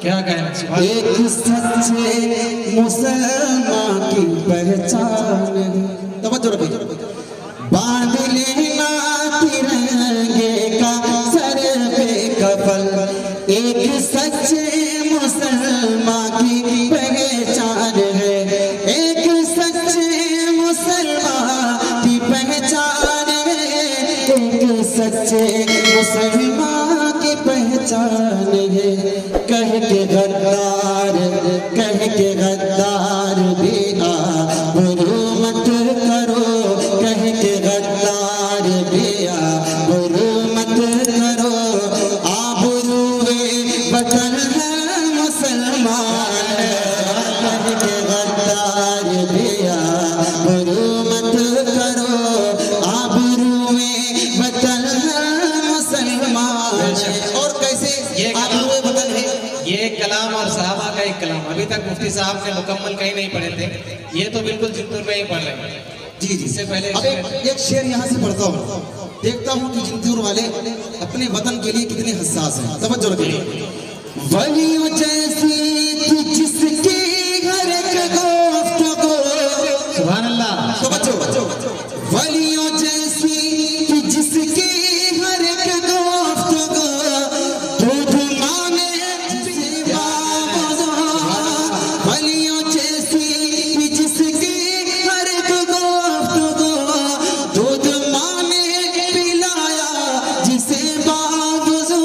کیا کہنا سبحان ایک سچے مسلمان کی پہچان ہے. توجہ رکھیں. باندھ لینا ترنگے کا سر پہ کفل، ایک سچے مسلمان کی پہچان ہے. ایک سچے مسلمان کی پہچان ہے. ایک سچے مسلمان کی پہچان ہے. کہہ کے غدار بھی آبرو مت کرو. کہہ کے غدار بھی آبرو مت کرو. آبروئے وطن ہے مسلمان ہے. کہہ کے غدار بھی آبرو مت کرو. آبروئے وطن ہے مسلمان ہے. اور کیسے آبروئے وطن ہے؟ یہ کلام اور صحابہ کا ایک کلام ابھی تک مفتی صاحب نے مکمل کہیں نہیں پڑھے تھے. یہ تو بالکل جنتور میں ہی پڑھ رہے ہیں. جی اس سے پہلے اب ایک شعر یہاں سے پڑھتا ہوں. دیکھتا ہوں کہ جنتور والے اپنے وطن کے لیے کتنے حساس ہیں. توجہ رکھیں. ولیوں جیسی تھی جس کی ہر ایک گفتگو. سبحان اللہ. توجہ. ولیوں جیسی تھی جس کی ہر ایک گفتگو. دودھ مانے جسے بابزو. ولیوں جیسی تھی جس کی ہر ایک گفتگو. دودھ مانے پلایا جسے بابزو.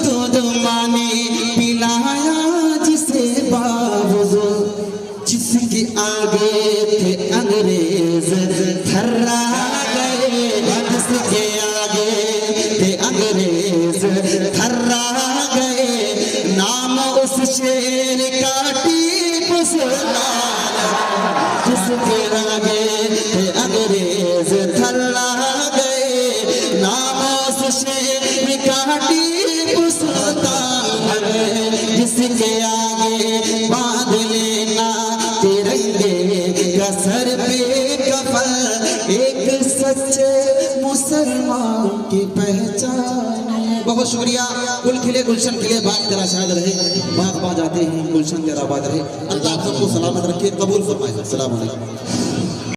دودھ مانے پلایا جسے بابزو. جس کے آگے تھے انگریز تھرا گئے. جس کے آگے تھے انگریز تھرا گئے. نام اس شیر کا ٹیپو سلطان. جس کے آگے تھے انگریز تھرا گئے. نام اس شیر کا ٹیپو سلطان. جس کے آگے باندھ لینا ترنگے کا سر پہ کفل. ایک سچے مسلمان کی پہچان ہے. بہت شکریہ. گل کھلے گلشن کھلے باغ تیرا شاید رہے. باغ باغ جاتے ہیں گلشن تیرا آباد رہے. اللہ آپ سب کو سلامت رکھے. قبول فرمائے. السلام علیکم.